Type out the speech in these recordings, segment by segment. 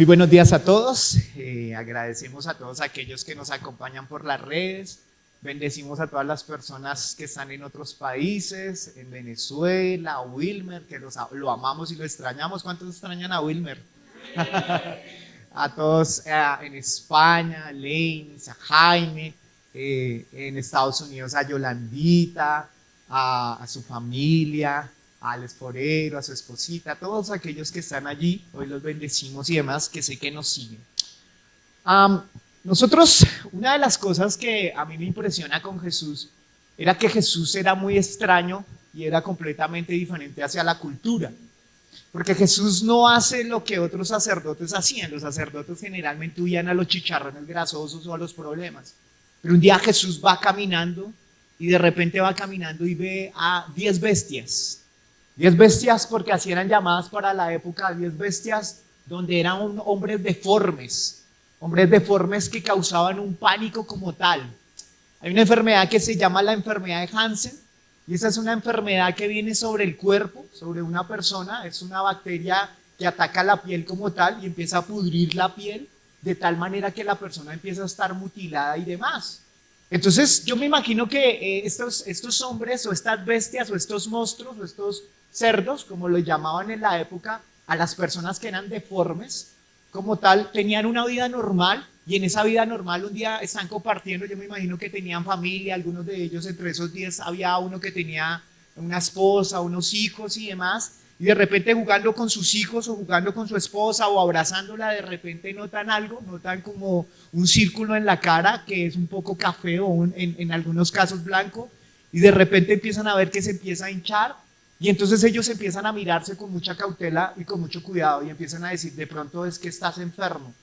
Muy buenos días a todos. Agradecemos a todos aquellos que nos acompañan por las redes. Bendecimos a todas las personas que están en otros países, en Venezuela, a Wilmer, que lo amamos y lo extrañamos. ¿Cuántos extrañan a Wilmer? A todos en España, a Lenis, a Jaime, en Estados Unidos a Yolandita, a su familia, a Alex Forero, a su esposita, a todos aquellos que están allí, hoy los bendecimos y demás, que sé que nos siguen. Nosotros, una de las cosas que a mí me impresiona con Jesús, era que Jesús era muy extraño y era completamente diferente hacia la cultura. Porque Jesús no hace lo que otros sacerdotes hacían. Los sacerdotes generalmente huían a los chicharrones grasosos o a los problemas. Pero un día Jesús va caminando y de repente va caminando y ve a 10 bestias. 10 bestias porque así eran llamadas para la época, 10 bestias donde eran hombres deformes que causaban un pánico como tal. Hay una enfermedad que se llama la enfermedad de Hansen, y esa es una enfermedad que viene sobre el cuerpo, sobre una persona. Es una bacteria que ataca la piel como tal y empieza a pudrir la piel de tal manera que la persona empieza a estar mutilada y demás. Entonces yo me imagino que estos hombres o estas bestias o estos monstruos o estos cerdos, como lo llamaban en la época, a las personas que eran deformes como tal, tenían una vida normal, y en esa vida normal un día están compartiendo. Yo me imagino que tenían familia, algunos de ellos. Entre esos 10 había uno que tenía una esposa, unos hijos y demás, y de repente jugando con sus hijos o jugando con su esposa o abrazándola, de repente notan como un círculo en la cara que es un poco café o en algunos casos blanco, y de repente empiezan a ver que se empieza a hinchar. Y entonces ellos empiezan a mirarse con mucha cautela y con mucho cuidado y empiezan a decir: de pronto es que estás enfermo.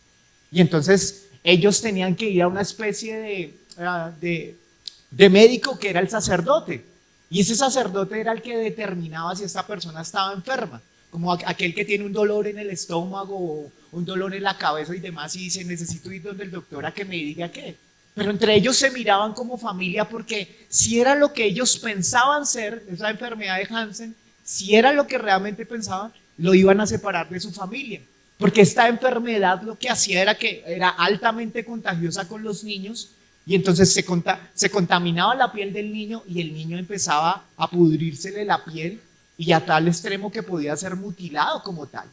Y entonces ellos tenían que ir a una especie de médico que era el sacerdote. Y ese sacerdote era el que determinaba si esta persona estaba enferma. Como aquel que tiene un dolor en el estómago o un dolor en la cabeza y demás, y dice: necesito ir donde el doctor a que me diga qué. Pero entre ellos se miraban como familia, porque si era lo que ellos pensaban ser, esa enfermedad de Hansen, si era lo que realmente pensaban, lo iban a separar de su familia. Porque esta enfermedad lo que hacía era que era altamente contagiosa con los niños, y entonces se contaminaba la piel del niño y el niño empezaba a pudrírsele la piel, y a tal extremo que podía ser mutilado como tal.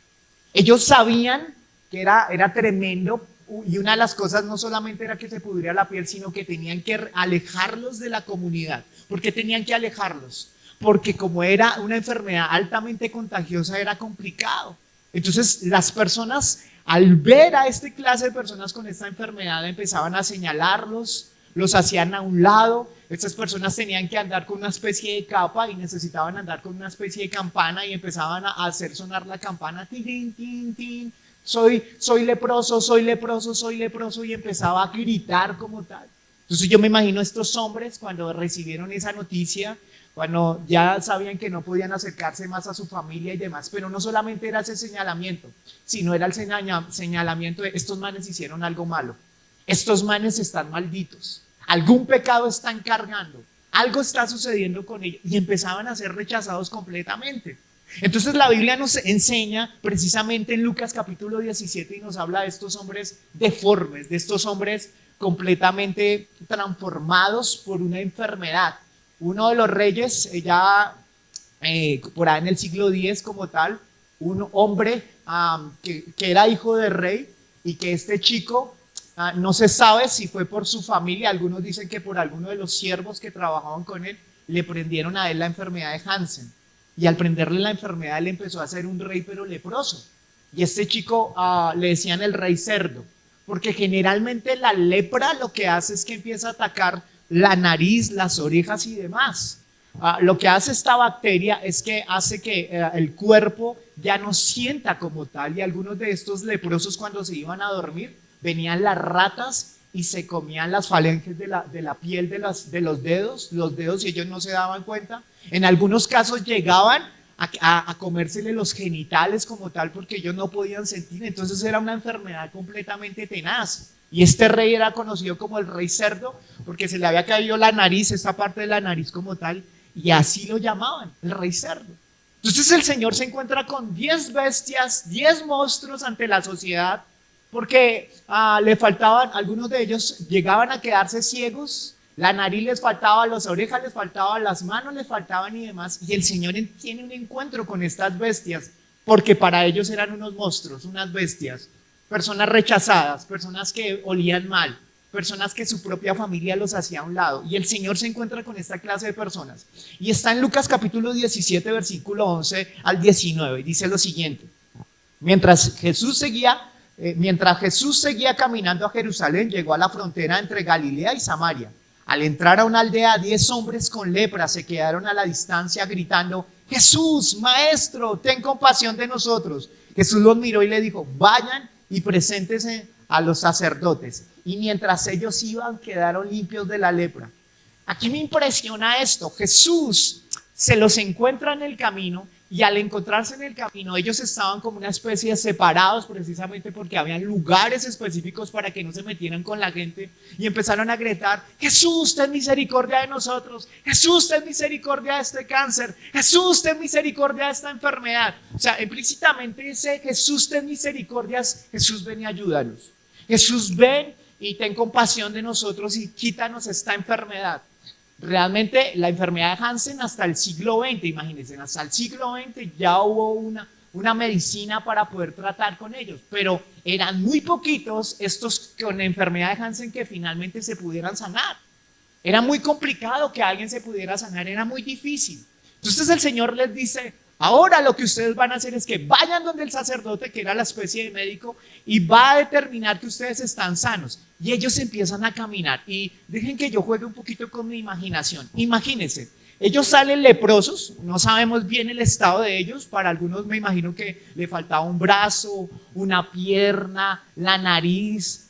Ellos sabían que era tremendo. Y una de las cosas no solamente era que se pudriera la piel, sino que tenían que alejarlos de la comunidad. ¿Por qué tenían que alejarlos? Porque como era una enfermedad altamente contagiosa, era complicado. Entonces las personas, al ver a este clase de personas con esta enfermedad, empezaban a señalarlos, los hacían a un lado. Estas personas tenían que andar con una especie de capa y necesitaban andar con una especie de campana, y empezaban a hacer sonar la campana: tin, tin, tin. Soy leproso, soy leproso, soy leproso, y empezaba a gritar como tal. Entonces yo me imagino a estos hombres cuando recibieron esa noticia, cuando ya sabían que no podían acercarse más a su familia y demás. Pero no solamente era ese señalamiento, sino era el señalamiento de: estos manes hicieron algo malo, estos manes están malditos, algún pecado están cargando, algo está sucediendo con ellos, y empezaban a ser rechazados completamente. Entonces la Biblia nos enseña precisamente en Lucas capítulo 17 y nos habla de estos hombres deformes, de estos hombres completamente transformados por una enfermedad. Uno de los reyes, por ahí en el siglo X como tal, un hombre que era hijo de rey, y que este chico, no se sabe si fue por su familia, algunos dicen que por alguno de los siervos que trabajaban con él, le prendieron a él la enfermedad de Hansen. Y al prenderle la enfermedad, él empezó a ser un rey pero leproso. Y este chico le decían el rey cerdo, porque generalmente la lepra lo que hace es que empieza a atacar la nariz, las orejas y demás. Lo que hace esta bacteria es que hace que el cuerpo ya no sienta como tal, y algunos de estos leprosos, cuando se iban a dormir, venían las ratas y se comían las falanges de la piel de los dedos, y ellos no se daban cuenta. En algunos casos llegaban a comérsele los genitales como tal, porque ellos no podían sentir. Entonces era una enfermedad completamente tenaz. Y este rey era conocido como el rey cerdo, porque se le había caído la nariz, esta parte de la nariz como tal, y así lo llamaban, el rey cerdo. Entonces el Señor se encuentra con 10 bestias, 10 monstruos ante la sociedad, porque le faltaban, algunos de ellos llegaban a quedarse ciegos, la nariz les faltaba, las orejas les faltaban, las manos les faltaban y demás. Y el Señor tiene un encuentro con estas bestias, porque para ellos eran unos monstruos, unas bestias, personas rechazadas, personas que olían mal, personas que su propia familia los hacía a un lado. Y el Señor se encuentra con esta clase de personas. Y está en Lucas capítulo 17, versículo 11 al 19. Y dice lo siguiente: Mientras Jesús seguía caminando a Jerusalén, llegó a la frontera entre Galilea y Samaria. Al entrar a una aldea, 10 hombres con lepra se quedaron a la distancia gritando: Jesús, maestro, ten compasión de nosotros. Jesús los miró y le dijo: vayan y preséntense a los sacerdotes. Y mientras ellos iban, quedaron limpios de la lepra. Aquí me impresiona esto: Jesús se los encuentra en el camino, y al encontrarse en el camino, ellos estaban como una especie de separados, precisamente porque habían lugares específicos para que no se metieran con la gente, y empezaron a gritar: Jesús, ten misericordia de nosotros, Jesús, ten misericordia de este cáncer, Jesús, ten misericordia de esta enfermedad. O sea, implícitamente ese Jesús, ten misericordia, Jesús, ven y ayúdanos. Jesús, ven y ten compasión de nosotros y quítanos esta enfermedad. Realmente la enfermedad de Hansen hasta el siglo XX, imagínense, hasta el siglo XX ya hubo una medicina para poder tratar con ellos, pero eran muy poquitos estos con la enfermedad de Hansen que finalmente se pudieran sanar. Era muy complicado que alguien se pudiera sanar, era muy difícil. Entonces el Señor les dice: ahora lo que ustedes van a hacer es que vayan donde el sacerdote, que era la especie de médico, y va a determinar que ustedes están sanos. Y ellos empiezan a caminar. Y dejen que yo juegue un poquito con mi imaginación. Imagínense, ellos salen leprosos, no sabemos bien el estado de ellos. Para algunos me imagino que le faltaba un brazo, una pierna, la nariz,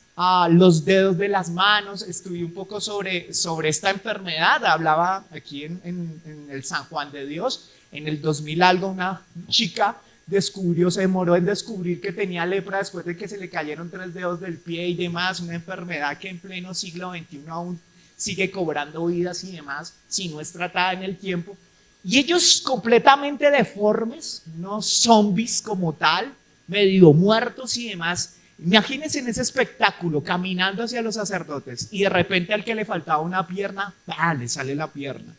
los dedos de las manos. Estudié un poco sobre esta enfermedad. Hablaba aquí en el San Juan de Dios. En el 2000 algo, una chica se demoró en descubrir que tenía lepra después de que se le cayeron 3 dedos del pie y demás, una enfermedad que en pleno siglo XXI aún sigue cobrando vidas y demás, si no es tratada en el tiempo. Y ellos completamente deformes, no zombies como tal, medio muertos y demás. Imagínense en ese espectáculo, caminando hacia los sacerdotes, y de repente al que le faltaba una pierna, le sale la pierna.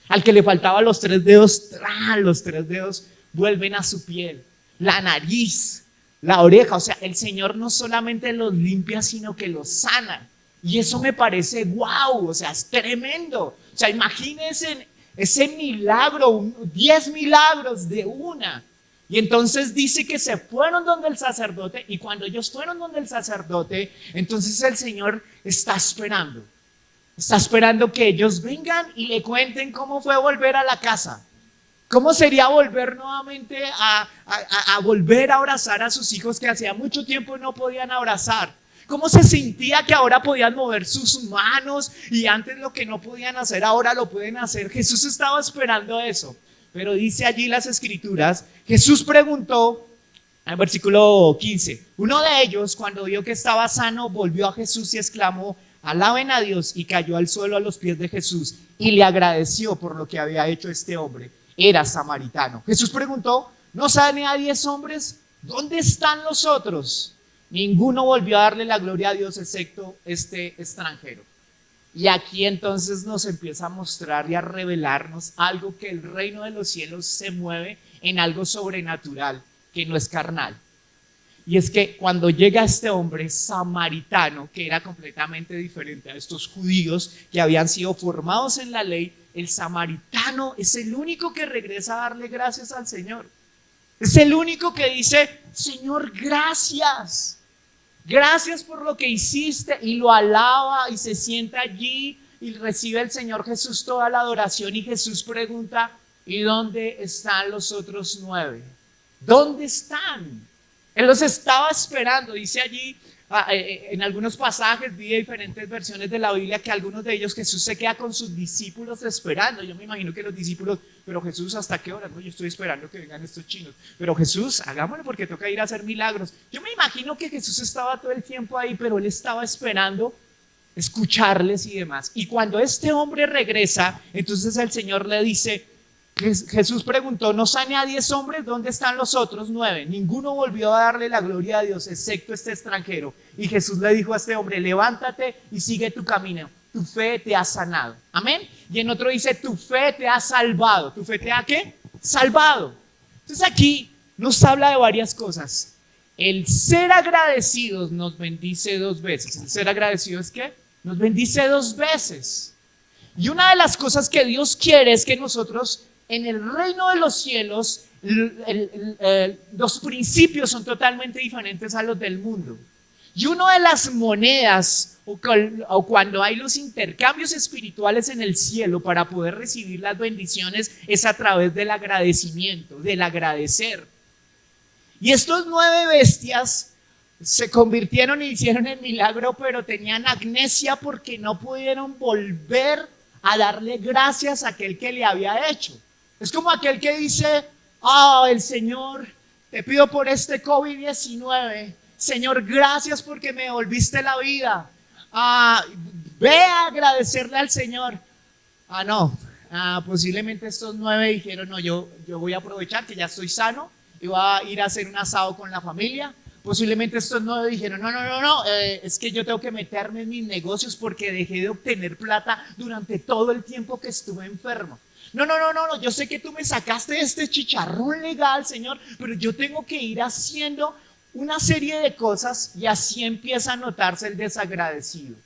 Al que le faltaban los 3 dedos, los 3 dedos vuelven a su piel. La nariz, la oreja. O sea, el Señor no solamente los limpia, sino que los sana. Y eso me parece wow, o sea, es tremendo. O sea, imagínense ese milagro, 10 milagros de una. Y entonces dice que se fueron donde el sacerdote, y cuando ellos fueron donde el sacerdote, entonces el Señor está esperando. Está esperando que ellos vengan y le cuenten cómo fue volver a la casa. ¿Cómo sería volver nuevamente a volver a abrazar a sus hijos que hacía mucho tiempo no podían abrazar? ¿Cómo se sentía que ahora podían mover sus manos y antes lo que no podían hacer ahora lo pueden hacer? Jesús estaba esperando eso. Pero dice allí las escrituras, Jesús preguntó, en el versículo 15, uno de ellos cuando vio que estaba sano volvió a Jesús y exclamó: alaben a Dios, y cayó al suelo a los pies de Jesús y le agradeció por lo que había hecho este hombre. Era samaritano. Jesús preguntó: ¿no saben a 10 hombres? ¿Dónde están los otros? Ninguno volvió a darle la gloria a Dios excepto este extranjero. Y aquí entonces nos empieza a mostrar y a revelarnos algo, que el reino de los cielos se mueve en algo sobrenatural, que no es carnal. Y es que cuando llega este hombre samaritano, que era completamente diferente a estos judíos que habían sido formados en la ley, el samaritano es el único que regresa a darle gracias al Señor. Es el único que dice: Señor, gracias. Gracias por lo que hiciste, y lo alaba y se sienta allí y recibe el Señor Jesús toda la adoración. Y Jesús pregunta: ¿y dónde están los otros 9? ¿Dónde están? Él los estaba esperando. Dice allí, en algunos pasajes, vi diferentes versiones de la Biblia, que algunos de ellos Jesús se queda con sus discípulos esperando. Yo me imagino que los discípulos: pero Jesús, ¿hasta qué hora? No, yo estoy esperando que vengan estos chinos. Pero Jesús, hagámoslo porque toca ir a hacer milagros. Yo me imagino que Jesús estaba todo el tiempo ahí, pero él estaba esperando escucharles y demás. Y cuando este hombre regresa, entonces el Señor le dice: Jesús preguntó, ¿no sané a 10 hombres? ¿Dónde están los otros 9? Ninguno volvió a darle la gloria a Dios, excepto este extranjero. Y Jesús le dijo a este hombre, levántate y sigue tu camino. Tu fe te ha sanado. Amén. Y en otro dice, tu fe te ha salvado. ¿Tu fe te ha qué? Salvado. Entonces aquí nos habla de varias cosas. El ser agradecidos nos bendice 2 veces. ¿El ser agradecido es qué? Nos bendice 2 veces. Y una de las cosas que Dios quiere es que nosotros en el reino de los cielos los principios son totalmente diferentes a los del mundo. Y una de las monedas o cuando hay los intercambios espirituales en el cielo para poder recibir las bendiciones es a través del agradecimiento, del agradecer. Y estos 9 bestias se convirtieron y hicieron el milagro, pero tenían amnesia porque no pudieron volver a darle gracias a aquel que le había hecho. Es como aquel que dice, el Señor, te pido por este COVID-19, Señor, gracias porque me devolviste la vida. Ve a agradecerle al Señor. Posiblemente estos 9 dijeron, no, yo voy a aprovechar que ya estoy sano y voy a ir a hacer un asado con la familia. Posiblemente estos 9 dijeron, no, es que yo tengo que meterme en mis negocios porque dejé de obtener plata durante todo el tiempo que estuve enfermo. No, yo sé que tú me sacaste de este chicharrón legal, Señor, pero yo tengo que ir haciendo una serie de cosas y así empieza a notarse el desagradecido.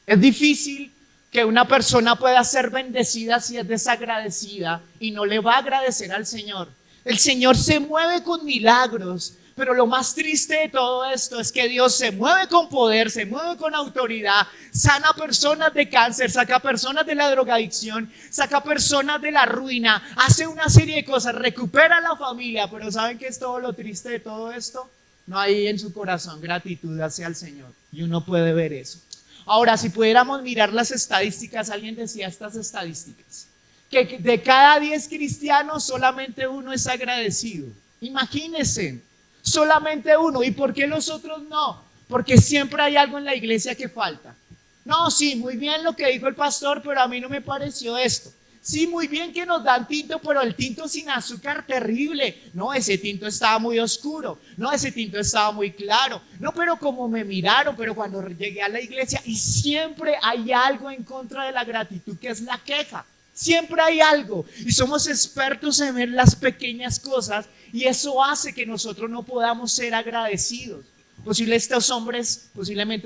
Es difícil que una persona pueda ser bendecida si es desagradecida y no le va a agradecer al Señor. El Señor se mueve con milagros, pero lo más triste de todo esto es que Dios se mueve con poder, se mueve con autoridad, sana personas de cáncer, saca personas de la drogadicción, saca personas de la ruina, hace una serie de cosas, recupera la familia, pero ¿saben qué es todo lo triste de todo esto? No hay en su corazón gratitud hacia el Señor y uno puede ver eso. Ahora, si pudiéramos mirar las estadísticas, alguien decía estas estadísticas, que de cada 10 cristianos solamente uno es agradecido. Imagínense, solamente uno. ¿Y por qué los otros no? Porque siempre hay algo en la iglesia que falta. No, sí, muy bien lo que dijo el pastor, pero a mí no me pareció esto. Sí, muy bien que nos dan tinto, pero el tinto sin azúcar, terrible. No, ese tinto estaba muy oscuro. No, ese tinto estaba muy claro. No, pero como me miraron, pero cuando llegué a la iglesia, y siempre hay algo en contra de la gratitud, que es la queja. Siempre hay algo. Y somos expertos en ver las pequeñas cosas, y eso hace que nosotros no podamos ser agradecidos. Posiblemente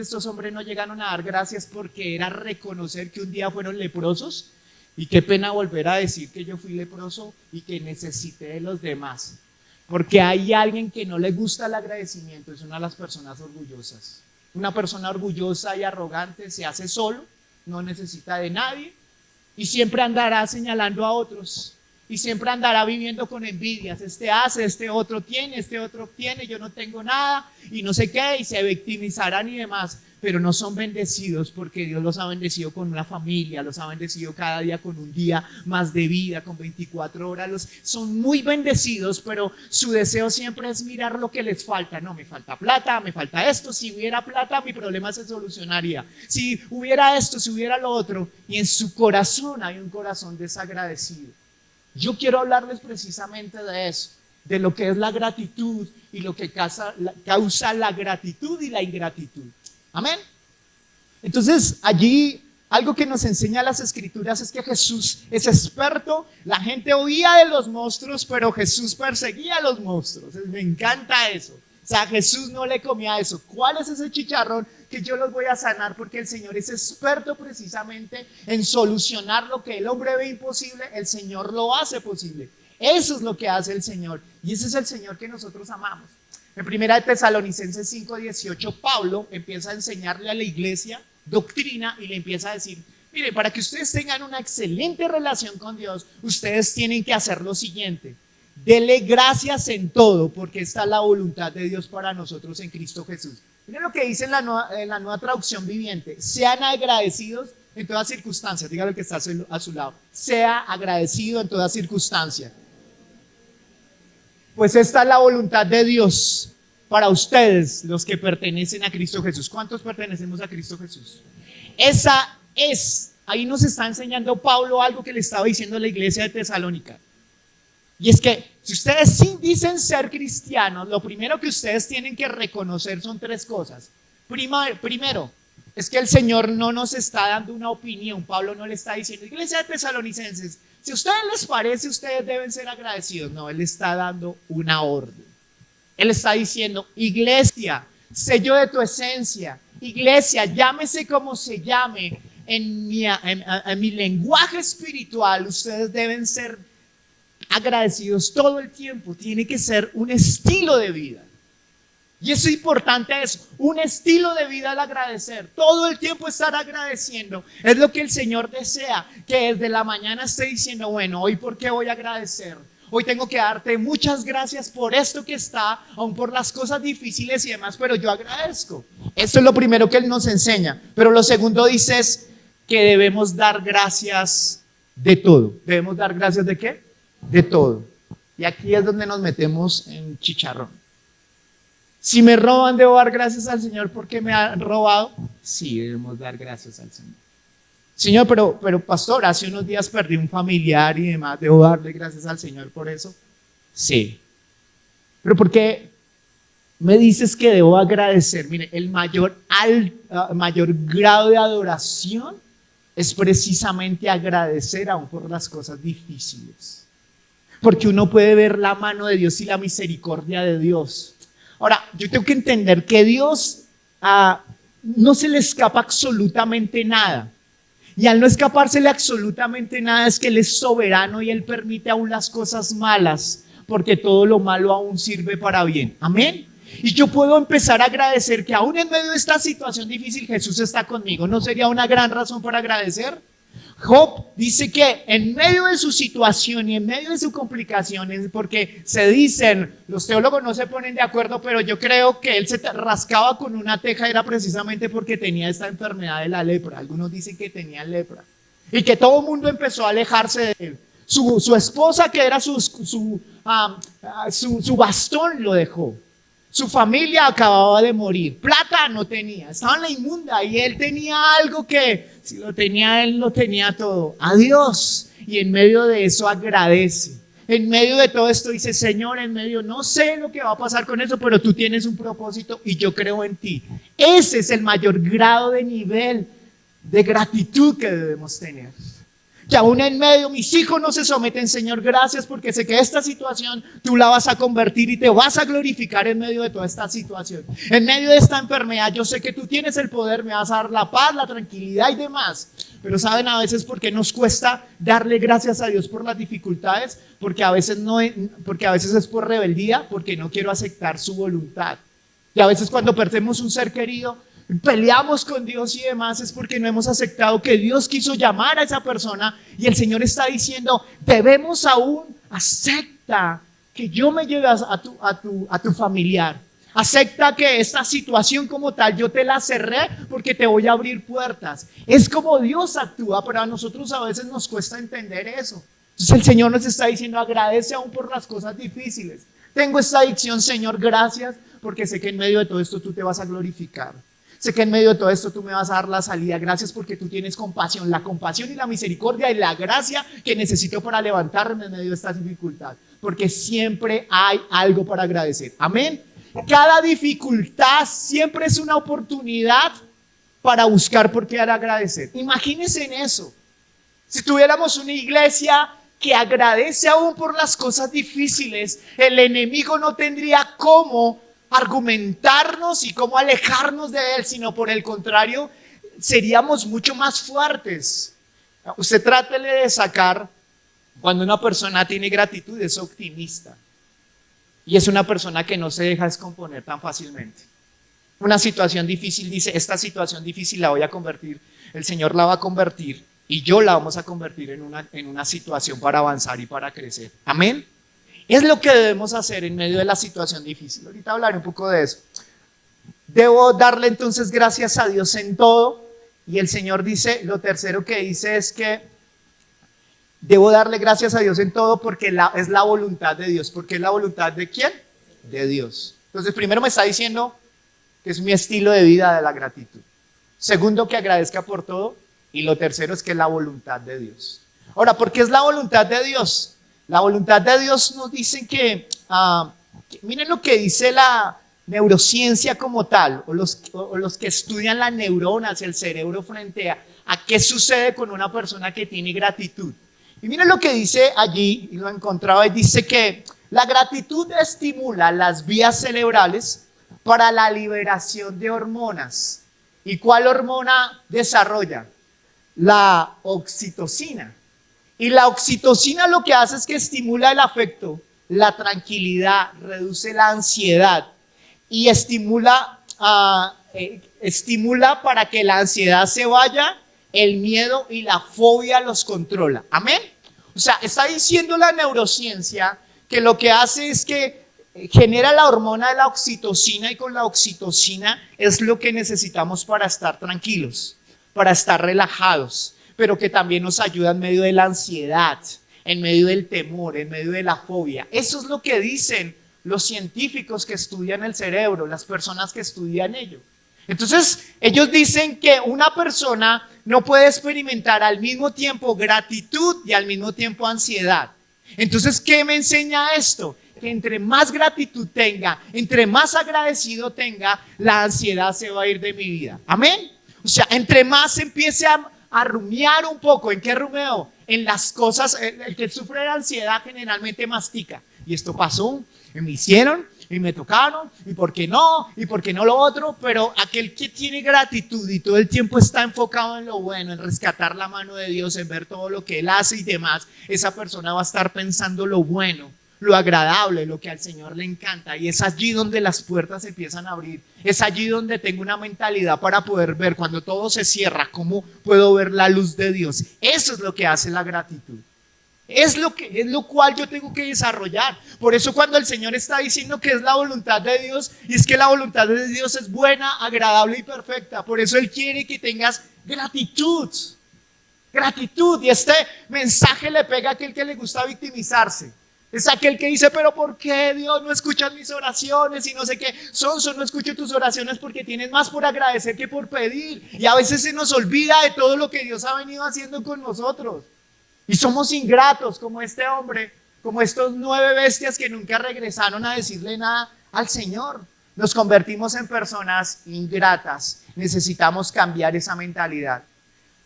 estos hombres no llegaron a dar gracias porque era reconocer que un día fueron leprosos. Y qué pena volver a decir que yo fui leproso y que necesité de los demás. Porque hay alguien que no le gusta el agradecimiento, es una de las personas orgullosas. Una persona orgullosa y arrogante se hace solo, no necesita de nadie y siempre andará señalando a otros. Y siempre andará viviendo con envidias. Este hace, este otro tiene, yo no tengo nada y no sé qué, y se victimizarán y demás. Pero no son bendecidos porque Dios los ha bendecido con una familia, los ha bendecido cada día con un día más de vida, con 24 horas. Son muy bendecidos, pero su deseo siempre es mirar lo que les falta. No, me falta plata, me falta esto. Si hubiera plata, mi problema se solucionaría. Si hubiera esto, si hubiera lo otro. Y en su corazón hay un corazón desagradecido. Yo quiero hablarles precisamente de eso, de lo que es la gratitud y lo que causa la gratitud y la ingratitud. Amén. Entonces, allí algo que nos enseña las escrituras es que Jesús es experto. La gente oía de los monstruos, pero Jesús perseguía a los monstruos. Me encanta eso. O sea, Jesús no le comía eso. ¿Cuál es ese chicharrón que yo los voy a sanar? Porque el Señor es experto precisamente en solucionar lo que el hombre ve imposible. El Señor lo hace posible. Eso es lo que hace el Señor. Y ese es el Señor que nosotros amamos. En 1 Tesalonicenses 5:18, Pablo empieza a enseñarle a la iglesia doctrina y le empieza a decir, mire, para que ustedes tengan una excelente relación con Dios, ustedes tienen que hacer lo siguiente: dele gracias en todo, porque esta es la voluntad de Dios para nosotros en Cristo Jesús. Miren lo que dice en la nueva traducción viviente: sean agradecidos en toda circunstancia. Dígale al que está a su lado: sea agradecido en toda circunstancia. Pues esta es la voluntad de Dios para ustedes, los que pertenecen a Cristo Jesús. ¿Cuántos pertenecemos a Cristo Jesús? Esa es, ahí nos está enseñando Pablo algo que le estaba diciendo a la iglesia de Tesalónica. Y es que si ustedes sí dicen ser cristianos, lo primero que ustedes tienen que reconocer son tres cosas. Primero, es que el Señor no nos está dando una opinión. Pablo no le está diciendo, iglesia de Tesalonicenses, si a ustedes les parece, ustedes deben ser agradecidos. No, Él está dando una orden. Él está diciendo, iglesia, sé yo de tu esencia. Iglesia, llámese como se llame. En mi lenguaje espiritual, ustedes deben ser agradecidos todo el tiempo. Tiene que ser un estilo de vida. Y eso es importante, es un estilo de vida al agradecer. Todo el tiempo estar agradeciendo. Es lo que el Señor desea, que desde la mañana esté diciendo, bueno, hoy ¿por qué voy a agradecer? Hoy tengo que darte muchas gracias por esto que está, aun por las cosas difíciles y demás, pero yo agradezco. Esto es lo primero que Él nos enseña. Pero lo segundo dice es que debemos dar gracias de todo. ¿Debemos dar gracias de qué? De todo. Y aquí es donde nos metemos en chicharrón. Si me roban, ¿debo dar gracias al Señor porque me han robado? Sí, debemos dar gracias al Señor. Señor, pero pastor, hace unos días perdí un familiar y demás, ¿debo darle gracias al Señor por eso? Sí. Pero ¿por qué me dices que debo agradecer? Mire, el mayor grado de adoración es precisamente agradecer aún por las cosas difíciles. Porque uno puede ver la mano de Dios y la misericordia de Dios. Ahora, yo tengo que entender que Dios no se le escapa absolutamente nada. Y al no escapársele absolutamente nada es que Él es soberano y Él permite aún las cosas malas, porque todo lo malo aún sirve para bien. Amén. Y yo puedo empezar a agradecer que aún en medio de esta situación difícil Jesús está conmigo. ¿No sería una gran razón para agradecer? Job dice que en medio de su situación y en medio de sus complicaciones, porque se dicen, los teólogos no se ponen de acuerdo, pero yo creo que él se rascaba con una teja era precisamente porque tenía esta enfermedad de la lepra. Algunos dicen que tenía lepra y que todo el mundo empezó a alejarse de él. Su esposa, que era su bastón, lo dejó. Su familia acababa de morir, plata no tenía, estaba en la inmunda y él tenía algo que si lo tenía él lo tenía todo, adiós. Y en medio de eso agradece, en medio de todo esto dice, Señor, en medio no sé lo que va a pasar con eso, pero tú tienes un propósito y yo creo en ti. Ese es el mayor grado de nivel de gratitud que debemos tener. Que aún en medio mis hijos no se someten, Señor, gracias porque sé que esta situación tú la vas a convertir y te vas a glorificar en medio de toda esta situación. En medio de esta enfermedad yo sé que tú tienes el poder, me vas a dar la paz, la tranquilidad y demás. Pero saben a veces por qué nos cuesta darle gracias a Dios por las dificultades, porque a veces es por rebeldía, porque no quiero aceptar su voluntad. Y a veces cuando perdemos un ser querido, peleamos con Dios y demás, es porque no hemos aceptado que Dios quiso llamar a esa persona y el Señor está diciendo, debemos aún, acepta que yo me lleve a tu familiar, acepta que esta situación como tal yo te la cerré porque te voy a abrir puertas. Es como Dios actúa, pero a nosotros a veces nos cuesta entender eso. Entonces el Señor nos está diciendo, agradece aún por las cosas difíciles. Tengo esta adicción, Señor, gracias porque sé que en medio de todo esto tú te vas a glorificar. Sé que en medio de todo esto tú me vas a dar la salida. Gracias porque tú tienes compasión, la compasión y la misericordia y la gracia que necesito para levantarme en medio de esta dificultad. Porque siempre hay algo para agradecer. Amén. Cada dificultad siempre es una oportunidad para buscar por qué agradecer. Imagínense en eso. Si tuviéramos una iglesia que agradece aún por las cosas difíciles, el enemigo no tendría cómo argumentarnos y cómo alejarnos de él, sino por el contrario, seríamos mucho más fuertes. Usted trátele de sacar, cuando una persona tiene gratitud, es optimista. Y es una persona que no se deja descomponer tan fácilmente. Una situación difícil, dice, esta situación difícil la voy a convertir, el Señor la va a convertir y yo la vamos a convertir en una situación para avanzar y para crecer. Amén. Es lo que debemos hacer en medio de la situación difícil. Ahorita hablaré un poco de eso. Debo darle entonces gracias a Dios en todo. Y el Señor dice, lo tercero que dice es que debo darle gracias a Dios en todo porque es la voluntad de Dios. ¿Porque es la voluntad de quién? De Dios. Entonces primero me está diciendo que es mi estilo de vida de la gratitud. Segundo, que agradezca por todo. Y lo tercero es que es la voluntad de Dios. Ahora, ¿por qué es la voluntad de Dios? La voluntad de Dios nos dice que miren lo que dice la neurociencia como tal, o los que estudian las neuronas y el cerebro frente a qué sucede con una persona que tiene gratitud. Y miren lo que dice allí, y lo encontraba, y dice que la gratitud estimula las vías cerebrales para la liberación de hormonas. ¿Y cuál hormona desarrolla? La oxitocina. Y la oxitocina lo que hace es que estimula el afecto, la tranquilidad, reduce la ansiedad y estimula para que la ansiedad se vaya, el miedo y la fobia los controla. Amén. O sea, está diciendo la neurociencia que lo que hace es que genera la hormona de la oxitocina, y con la oxitocina es lo que necesitamos para estar tranquilos, para estar relajados, pero que también nos ayuda en medio de la ansiedad, en medio del temor, en medio de la fobia. Eso es lo que dicen los científicos que estudian el cerebro, las personas que estudian ello. Entonces, ellos dicen que una persona no puede experimentar al mismo tiempo gratitud y al mismo tiempo ansiedad. Entonces, ¿qué me enseña esto? Que entre más gratitud tenga, entre más agradecido tenga, la ansiedad se va a ir de mi vida. Amén. O sea, entre más empiece a rumiar un poco. ¿En qué rumeo? En las cosas. El que sufre de ansiedad generalmente mastica. Y esto pasó, y me hicieron, y me tocaron, y por qué no lo otro. Pero aquel que tiene gratitud y todo el tiempo está enfocado en lo bueno, en rescatar la mano de Dios, en ver todo lo que Él hace y demás, esa persona va a estar pensando lo bueno, lo agradable, lo que al Señor le encanta. Y es allí donde las puertas empiezan a abrir. Es allí donde tengo una mentalidad para poder ver, cuando todo se cierra, cómo puedo ver la luz de Dios. Eso es lo que hace la gratitud. Es lo cual yo tengo que desarrollar. Por eso cuando el Señor está diciendo que es la voluntad de Dios, y es que la voluntad de Dios es buena, agradable y perfecta. Por eso Él quiere que tengas gratitud. Gratitud. Y este mensaje le pega a aquel que le gusta victimizarse. Es aquel que dice, pero ¿por qué Dios no escucha mis oraciones? Y no sé qué. Sonso, no escucho tus oraciones porque tienes más por agradecer que por pedir. Y a veces se nos olvida de todo lo que Dios ha venido haciendo con nosotros. Y somos ingratos como este hombre, como estos 9 bestias que nunca regresaron a decirle nada al Señor. Nos convertimos en personas ingratas. Necesitamos cambiar esa mentalidad.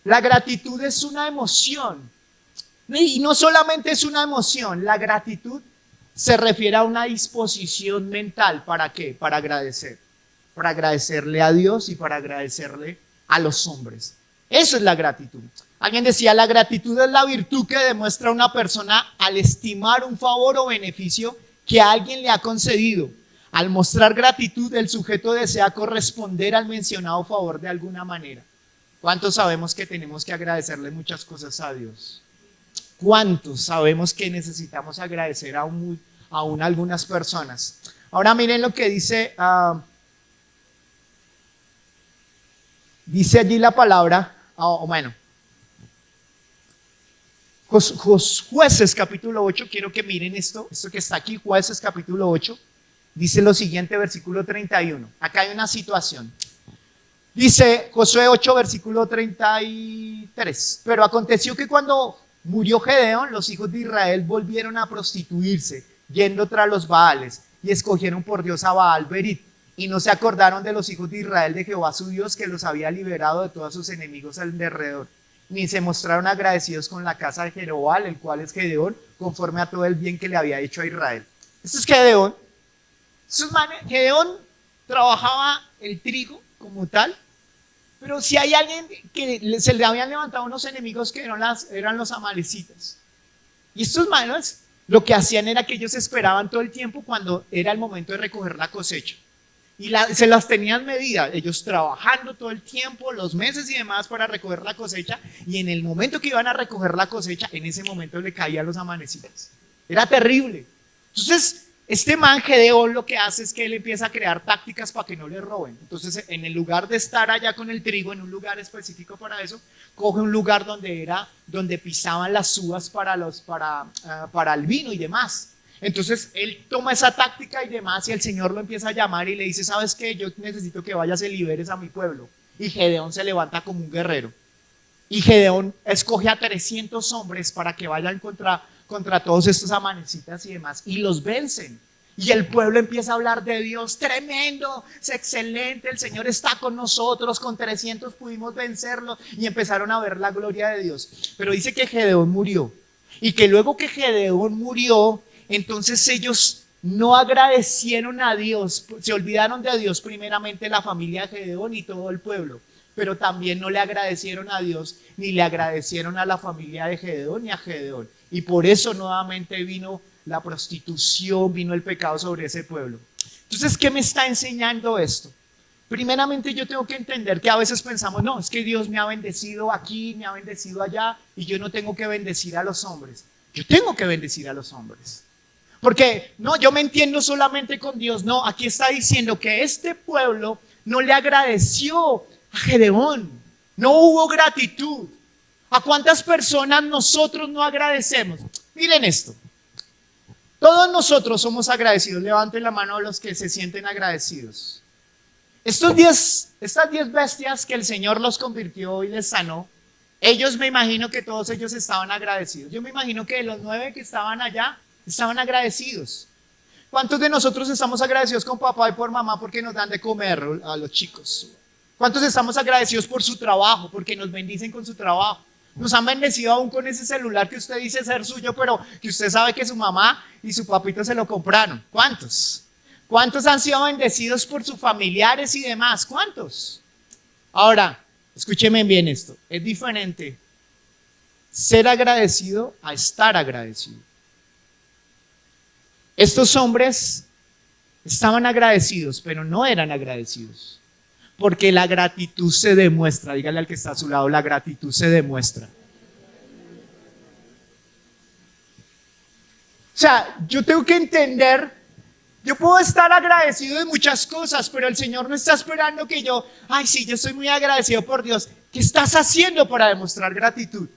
La gratitud es una emoción. Y no solamente es una emoción, la gratitud se refiere a una disposición mental. ¿Para qué? Para agradecer. Para agradecerle a Dios y para agradecerle a los hombres. Eso es la gratitud. Alguien decía, la gratitud es la virtud que demuestra una persona al estimar un favor o beneficio que alguien le ha concedido. Al mostrar gratitud, el sujeto desea corresponder al mencionado favor de alguna manera. ¿Cuántos sabemos que tenemos que agradecerle muchas cosas a Dios? ¿Cuántos sabemos que necesitamos agradecer aún a algunas personas? Ahora miren lo que dice, dice allí la palabra, Jueces capítulo 8, quiero que miren esto que está aquí, Jueces capítulo 8, dice lo siguiente, versículo 31. Acá hay una situación. Dice Josué 8, versículo 33. Pero aconteció que cuando murió Gedeón, los hijos de Israel volvieron a prostituirse, yendo tras los Baales, y escogieron por Dios a Baal Berit, y no se acordaron de los hijos de Israel de Jehová su Dios, que los había liberado de todos sus enemigos alrededor, ni se mostraron agradecidos con la casa de Jerobal, el cual es Gedeón, conforme a todo el bien que le había hecho a Israel. Este es Gedeón. Gedeón trabajaba el trigo como tal, pero si hay alguien que se le habían levantado unos enemigos que eran los amalecitas. Y estos manos lo que hacían era que ellos esperaban todo el tiempo cuando era el momento de recoger la cosecha. Y se las tenían medidas, ellos trabajando todo el tiempo, los meses y demás para recoger la cosecha. Y en el momento que iban a recoger la cosecha, en ese momento le caían los amanecidos. Era terrible. Entonces, este man Gedeón lo que hace es que él empieza a crear tácticas para que no le roben. Entonces, en el lugar de estar allá con el trigo, en un lugar específico para eso, coge un lugar donde pisaban las uvas para el vino y demás. Entonces, él toma esa táctica y demás, y el Señor lo empieza a llamar y le dice, ¿sabes qué? Yo necesito que vayas y liberes a mi pueblo. Y Gedeón se levanta como un guerrero. Y Gedeón escoge a 300 hombres para que vayan contra todos estos amanecitas y demás, y los vencen. Y el pueblo empieza a hablar de Dios, tremendo, es excelente, el Señor está con nosotros, con 300 pudimos vencerlo, y empezaron a ver la gloria de Dios. Pero dice que Gedeón murió, y que luego que Gedeón murió, entonces ellos no agradecieron a Dios, se olvidaron de Dios primeramente la familia de Gedeón y todo el pueblo, pero también no le agradecieron a Dios, ni le agradecieron a la familia de Gedeón ni a Gedeón. Y por eso nuevamente vino la prostitución, vino el pecado sobre ese pueblo. Entonces, ¿qué me está enseñando esto? Primeramente yo tengo que entender que a veces pensamos, no, es que Dios me ha bendecido aquí, me ha bendecido allá, y yo no tengo que bendecir a los hombres. Yo tengo que bendecir a los hombres. Porque no, yo me entiendo solamente con Dios. No, aquí está diciendo que este pueblo no le agradeció a Gedeón. No hubo gratitud. ¿A cuántas personas nosotros no agradecemos? Miren esto. Todos nosotros somos agradecidos. Levanten la mano a los que se sienten agradecidos. Estas 10 bestias que el Señor los convirtió y les sanó, ellos, me imagino que todos ellos estaban agradecidos. Yo me imagino que los 9 que estaban allá estaban agradecidos. ¿Cuántos de nosotros estamos agradecidos con papá y por mamá porque nos dan de comer a los chicos? ¿Cuántos estamos agradecidos por su trabajo, porque nos bendicen con su trabajo? Nos han bendecido aún con ese celular que usted dice ser suyo, pero que usted sabe que su mamá y su papito se lo compraron. ¿Cuántos? ¿Cuántos han sido bendecidos por sus familiares y demás? ¿Cuántos? Ahora, escúcheme bien esto. Es diferente ser agradecido a estar agradecido. Estos hombres estaban agradecidos, pero no eran agradecidos. Porque la gratitud se demuestra. Dígale al que está a su lado, la gratitud se demuestra. O sea, yo tengo que entender, yo puedo estar agradecido de muchas cosas, pero el Señor no está esperando que yo, ay sí, yo estoy muy agradecido por Dios. ¿Qué estás haciendo para demostrar gratitud?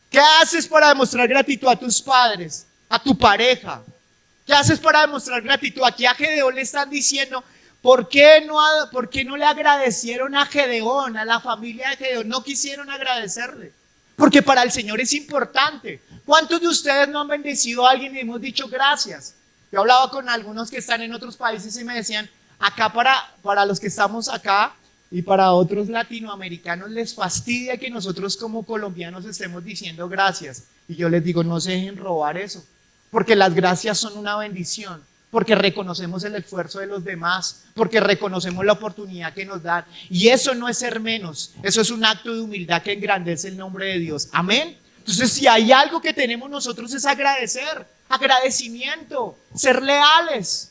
¿Qué haces para demostrar gratitud a tus padres, a tu pareja? ¿Qué haces para demostrar gratitud? Aquí a Gedeón le están diciendo, ¿por qué no le agradecieron a Gedeón, a la familia de Gedeón? No quisieron agradecerle. Porque para el Señor es importante. ¿Cuántos de ustedes no han bendecido a alguien y hemos dicho gracias? Yo hablaba con algunos que están en otros países y me decían, acá para los que estamos acá y para otros latinoamericanos les fastidia que nosotros como colombianos estemos diciendo gracias. Y yo les digo, no se dejen robar eso. Porque las gracias son una bendición. Porque reconocemos el esfuerzo de los demás, porque reconocemos la oportunidad que nos dan. Y eso no es ser menos, eso es un acto de humildad que engrandece el nombre de Dios. Amén. Entonces, si hay algo que tenemos nosotros es agradecer, agradecimiento, ser leales.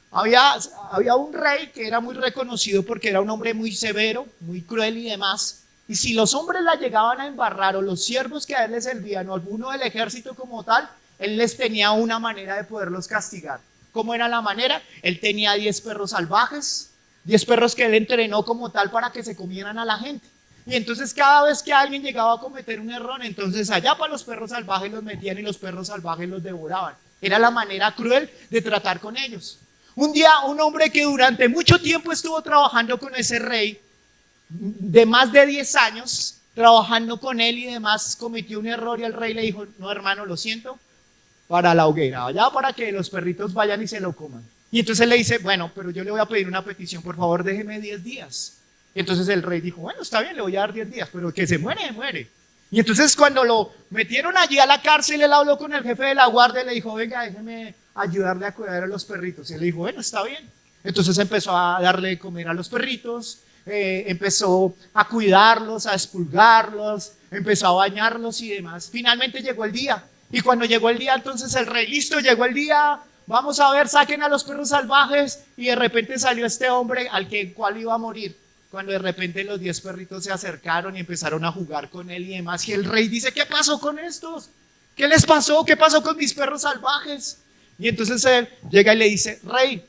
Había un rey que era muy reconocido porque era un hombre muy severo, muy cruel y demás. Y si los hombres la llegaban a embarrar o los siervos que a él les servían o alguno del ejército como tal, él les tenía una manera de poderlos castigar. ¿Cómo era la manera? Él tenía 10 perros salvajes, 10 perros que él entrenó como tal para que se comieran a la gente. Y entonces cada vez que alguien llegaba a cometer un error, entonces allá para los perros salvajes los metían y los perros salvajes los devoraban. Era la manera cruel de tratar con ellos. Un día un hombre que durante mucho tiempo estuvo trabajando con ese rey, de más de 10 años, trabajando con él y demás, cometió un error y el rey le dijo, no hermano, lo siento, para la hoguera, allá para que los perritos vayan y se lo coman. Y entonces él le dice, bueno, pero yo le voy a pedir una petición, por favor déjeme 10 días. Y entonces el rey dijo, bueno, está bien, le voy a dar 10 días, pero que se muere, muere. Y entonces cuando lo metieron allí a la cárcel, él habló con el jefe de la guardia y le dijo, venga, déjeme ayudarle a cuidar a los perritos. Y él le dijo, bueno, está bien. Entonces empezó a darle de comer a los perritos, empezó a cuidarlos, a expulgarlos, empezó a bañarlos y demás. Finalmente llegó el día. Y cuando llegó el día, entonces el rey, listo, llegó el día, vamos a ver, saquen a los perros salvajes. Y de repente salió este hombre cual iba a morir. Cuando de repente los 10 perritos se acercaron y empezaron a jugar con él y demás. Y el rey dice, ¿qué pasó con estos? ¿Qué les pasó? ¿Qué pasó con mis perros salvajes? Y entonces él llega y le dice, rey,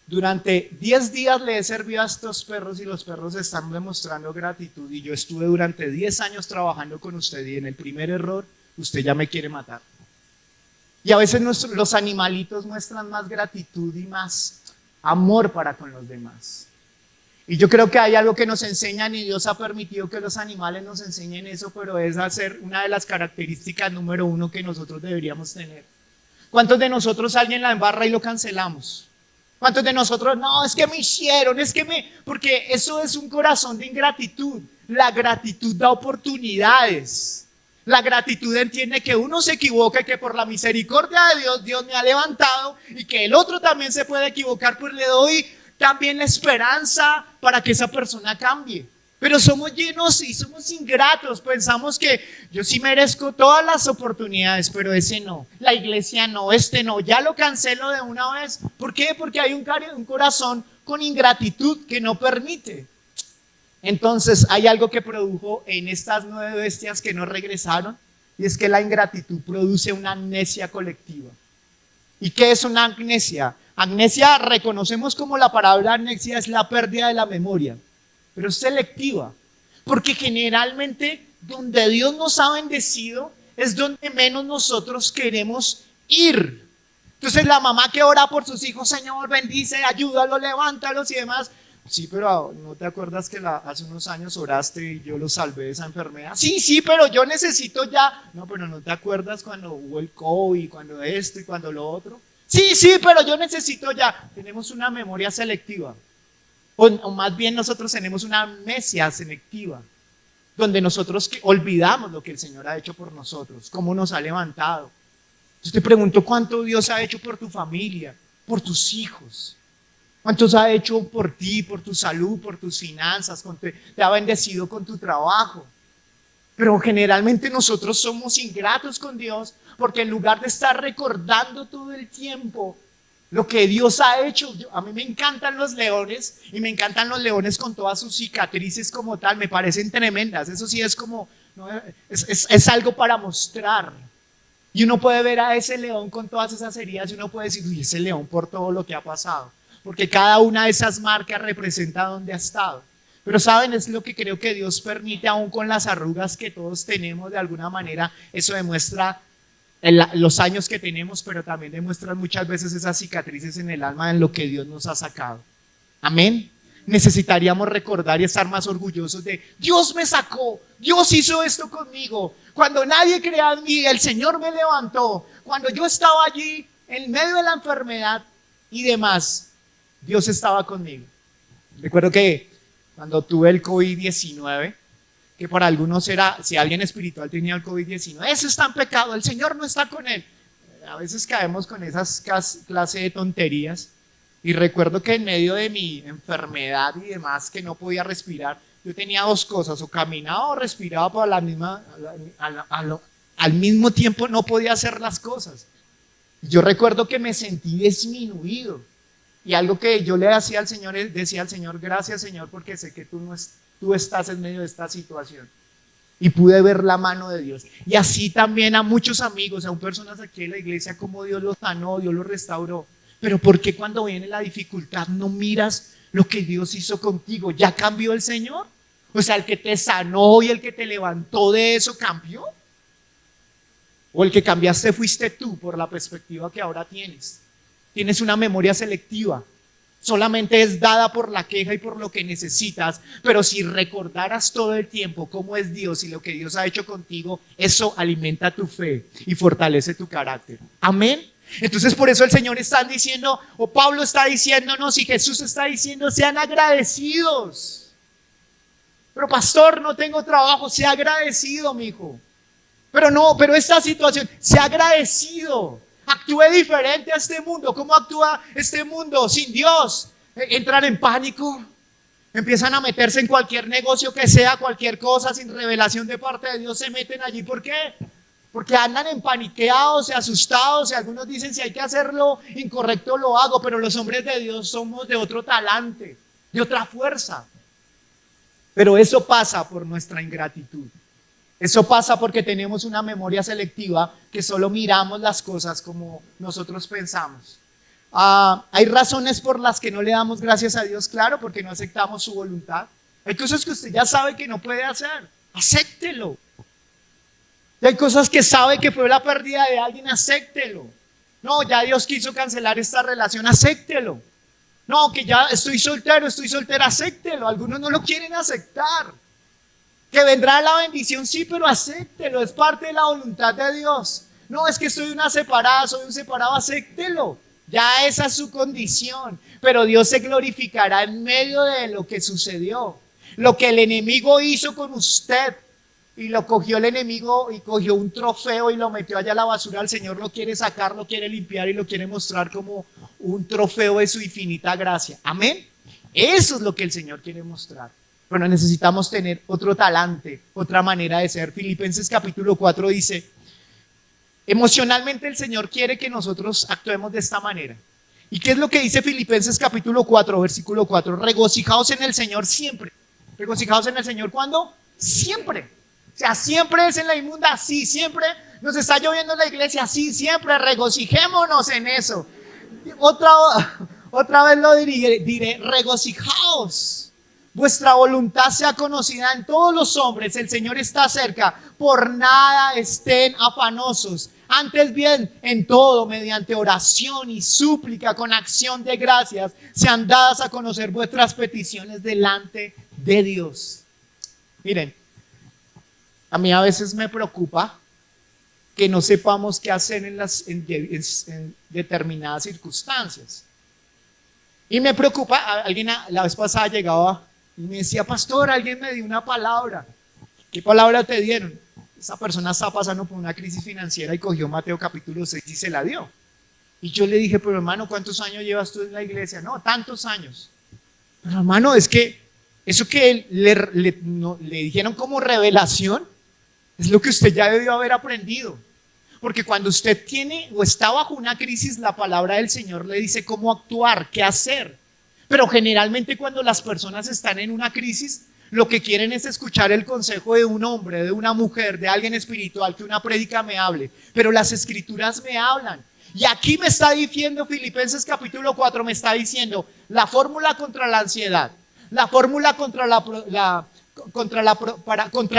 durante 10 días le he servido a estos perros y los perros están demostrando gratitud. Y yo estuve durante 10 años trabajando con usted y en el primer error usted ya me quiere matar. Y a veces los animalitos muestran más gratitud y más amor para con los demás. Y yo creo que hay algo que nos enseñan y Dios ha permitido que los animales nos enseñen eso, pero es hacer una de las características número uno que nosotros deberíamos tener. ¿Cuántos de nosotros alguien la embarra y lo cancelamos? ¿Cuántos de nosotros, no, es que me hicieron, porque eso es un corazón de ingratitud. La gratitud da oportunidades. La gratitud entiende que uno se equivoca y que por la misericordia de Dios, Dios me ha levantado y que el otro también se puede equivocar, pues le doy también la esperanza para que esa persona cambie. Pero somos llenos y somos ingratos, pensamos que yo sí merezco todas las oportunidades, pero ese no, la iglesia no, este no, ya lo cancelo de una vez. ¿Por qué? Porque hay un corazón con ingratitud que no permite. Entonces hay algo que produjo en estas 9 bestias que no regresaron, y es que la ingratitud produce una amnesia colectiva. ¿Y qué es una amnesia? Amnesia reconocemos como la palabra amnesia es la pérdida de la memoria, pero es selectiva, porque generalmente donde Dios nos ha bendecido es donde menos nosotros queremos ir. Entonces la mamá que ora por sus hijos, Señor, bendice, ayúdalos, levántalos y demás. Sí, pero ¿no te acuerdas que hace unos años oraste y yo los salvé de esa enfermedad? Sí, pero yo necesito ya. No, pero ¿no te acuerdas cuando hubo el COVID, cuando esto y cuando lo otro? Sí, pero yo necesito ya. Tenemos una memoria selectiva. O más bien nosotros tenemos una amnesia selectiva, donde nosotros olvidamos lo que el Señor ha hecho por nosotros, cómo nos ha levantado. Yo te pregunto, ¿cuánto Dios ha hecho por tu familia, por tus hijos? ¿Cuántos ha hecho por ti, por tu salud, por tus finanzas? Te ha bendecido con tu trabajo. Pero generalmente nosotros somos ingratos con Dios porque en lugar de estar recordando todo el tiempo lo que Dios ha hecho, a mí me encantan los leones y me encantan los leones con todas sus cicatrices como tal, me parecen tremendas. Eso sí es como, ¿no? Es algo para mostrar. Y uno puede ver a ese león con todas esas heridas y uno puede decir, uy, ese león por todo lo que ha pasado. Porque cada una de esas marcas representa dónde ha estado. Pero saben, es lo que creo que Dios permite aún con las arrugas que todos tenemos de alguna manera. Eso demuestra los años que tenemos, pero también demuestra muchas veces esas cicatrices en el alma en lo que Dios nos ha sacado. Amén. Necesitaríamos recordar y estar más orgullosos de Dios me sacó, Dios hizo esto conmigo. Cuando nadie creía en mí, el Señor me levantó. Cuando yo estaba allí en medio de la enfermedad y demás, Dios estaba conmigo. Recuerdo que cuando tuve el COVID-19, que para algunos era, si alguien espiritual tenía el COVID-19, ese está en pecado, el Señor no está con él. A veces caemos con esas clases de tonterías. Y recuerdo que en medio de mi enfermedad y demás, que no podía respirar, yo tenía 2 cosas, o caminaba o respiraba, pero al mismo tiempo no podía hacer las cosas. Yo recuerdo que me sentí disminuido. Y algo que yo le decía al Señor, gracias Señor, porque sé que tú estás en medio de esta situación. Y pude ver la mano de Dios. Y así también a muchos amigos, a personas aquí en la iglesia, como Dios los sanó, Dios los restauró. Pero ¿por qué cuando viene la dificultad no miras lo que Dios hizo contigo? ¿Ya cambió el Señor? O sea, el que te sanó y el que te levantó de eso cambió. O el que cambiaste fuiste tú por la perspectiva que ahora tienes. Tienes una memoria selectiva. Solamente es dada por la queja y por lo que necesitas. Pero si recordaras todo el tiempo cómo es Dios y lo que Dios ha hecho contigo, eso alimenta tu fe y fortalece tu carácter. Amén. Entonces por eso el Señor está diciendo, o Pablo está diciéndonos y Jesús está diciendo, sean agradecidos. Pero pastor, no tengo trabajo, sea agradecido, mi hijo. Pero esta situación, sea agradecido. Actúe diferente a este mundo. ¿Cómo actúa este mundo sin Dios? Entran en pánico. Empiezan a meterse en cualquier negocio que sea, cualquier cosa sin revelación de parte de Dios, se meten allí. ¿Por qué? Porque andan empaniqueados y asustados, y algunos dicen si hay que hacerlo incorrecto lo hago, pero los hombres de Dios somos de otro talante, de otra fuerza. Pero eso pasa por nuestra ingratitud. Eso pasa porque tenemos una memoria selectiva que solo miramos las cosas como nosotros pensamos. Hay razones por las que no le damos gracias a Dios, claro, porque no aceptamos su voluntad. Hay cosas que usted ya sabe que no puede hacer, acéptelo. Y hay cosas que sabe que fue la pérdida de alguien, acéptelo. No, ya Dios quiso cancelar esta relación, acéptelo. No, que ya estoy soltero, estoy soltera, acéptelo. Algunos no lo quieren aceptar. Que vendrá la bendición, sí, pero acéptelo, es parte de la voluntad de Dios. No, es que soy una separada, soy un separado, acéptelo. Ya esa es su condición. Pero Dios se glorificará en medio de lo que sucedió. Lo que el enemigo hizo con usted. Y lo cogió el enemigo y cogió un trofeo y lo metió allá a la basura. El Señor lo quiere sacar, lo quiere limpiar y lo quiere mostrar como un trofeo de su infinita gracia. Amén. Eso es lo que el Señor quiere mostrar. Bueno, necesitamos tener otro talante, otra manera de ser. Filipenses capítulo 4 dice, emocionalmente el Señor quiere que nosotros actuemos de esta manera. ¿Y qué es lo que dice Filipenses capítulo 4, versículo 4? Regocijaos en el Señor siempre. ¿Regocijaos en el Señor cuándo? Siempre. O sea, siempre es en la inmunda, sí, siempre nos está lloviendo en la iglesia, sí, siempre regocijémonos en eso. Otra vez lo diré, regocijaos. Vuestra voluntad sea conocida en todos los hombres, el Señor está cerca, por nada estén afanosos. Antes bien, en todo, mediante oración y súplica, con acción de gracias, sean dadas a conocer vuestras peticiones delante de Dios. Miren, a mí a veces me preocupa que no sepamos qué hacer en determinadas circunstancias. Y me preocupa, alguien la vez pasada llegaba y me decía, pastor, alguien me dio una palabra. ¿Qué palabra te dieron? Esa persona está pasando por una crisis financiera y cogió Mateo capítulo 6 y se la dio. Y yo le dije, pero hermano, ¿cuántos años llevas tú en la iglesia? No, tantos años. Pero hermano, es que eso que le dijeron como revelación, es lo que usted ya debió haber aprendido. Porque cuando usted tiene o está bajo una crisis, la palabra del Señor le dice cómo actuar, qué hacer. Pero generalmente cuando las personas están en una crisis, lo que quieren es escuchar el consejo de un hombre, de una mujer, de alguien espiritual, que una prédica me hable. Pero las escrituras me hablan. Y aquí me está diciendo Filipenses capítulo 4, me está diciendo la fórmula contra la ansiedad, la fórmula contra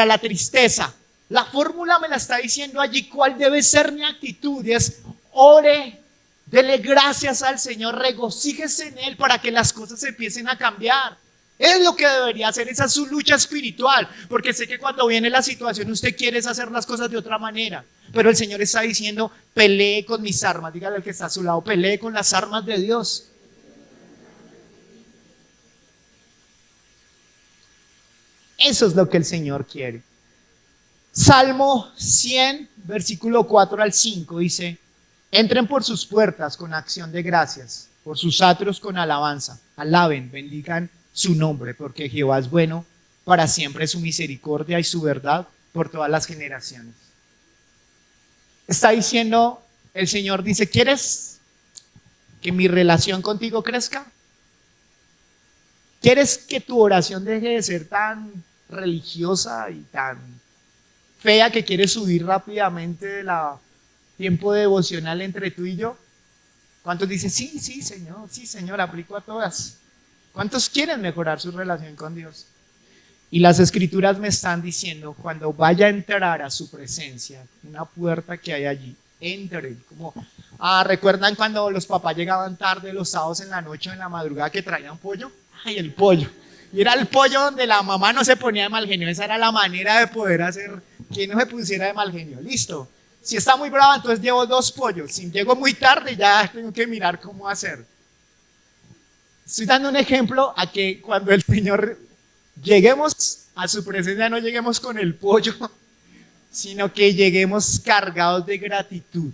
la tristeza. La fórmula me la está diciendo allí cuál debe ser mi actitud. Es ore, dele gracias al Señor, regocíjese en Él para que las cosas empiecen a cambiar. Es lo que debería hacer, esa es su lucha espiritual. Porque sé que cuando viene la situación usted quiere hacer las cosas de otra manera. Pero el Señor está diciendo, pelee con mis armas. Dígale al que está a su lado, pelee con las armas de Dios. Eso es lo que el Señor quiere. Salmo 100, versículo 4 al 5 dice, entren por sus puertas con acción de gracias, por sus atrios con alabanza, alaben, bendigan su nombre, porque Jehová es bueno, para siempre su misericordia y su verdad por todas las generaciones. Está diciendo, el Señor dice, ¿quieres que mi relación contigo crezca? ¿Quieres que tu oración deje de ser tan religiosa y tan fea que quiere subir rápidamente de la tiempo devocional entre tú y yo? ¿Cuántos dicen, sí, Señor, aplico a todas? ¿Cuántos quieren mejorar su relación con Dios? Y las escrituras me están diciendo, cuando vaya a entrar a su presencia, una puerta que hay allí, entren. ¿Recuerdan cuando los papás llegaban tarde los sábados en la noche o en la madrugada que traían pollo? ¡Ay, el pollo! Y era el pollo donde la mamá no se ponía de mal genio. Esa era la manera de poder hacer que no se pusiera de mal genio. Listo. Si está muy brava, entonces llevo 2 pollos. Si llego muy tarde, ya tengo que mirar cómo hacer. Estoy dando un ejemplo a que cuando el Señor lleguemos a su presencia, no lleguemos con el pollo, sino que lleguemos cargados de gratitud.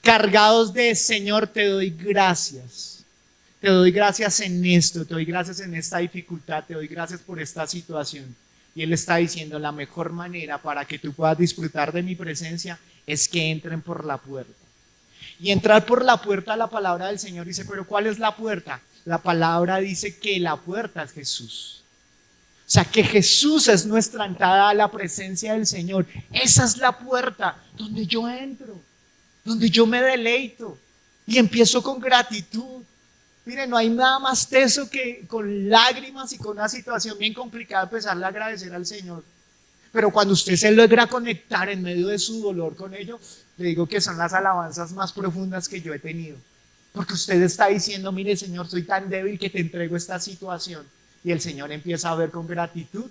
Cargados de, Señor, te doy gracias. Te doy gracias en esto, te doy gracias en esta dificultad, te doy gracias por esta situación. Y Él está diciendo, la mejor manera para que tú puedas disfrutar de mi presencia es que entren por la puerta. Y entrar por la puerta, la palabra del Señor dice, pero ¿cuál es la puerta? La palabra dice que la puerta es Jesús. O sea, que Jesús es nuestra entrada a la presencia del Señor. Esa es la puerta donde yo entro, donde yo me deleito y empiezo con gratitud. Miren, no hay nada más teso que con lágrimas y con una situación bien complicada empezarle a agradecer al Señor. Pero cuando usted se logra conectar en medio de su dolor con ello, le digo que son las alabanzas más profundas que yo he tenido. Porque usted está diciendo, mire Señor, soy tan débil que te entrego esta situación. Y el Señor empieza a ver con gratitud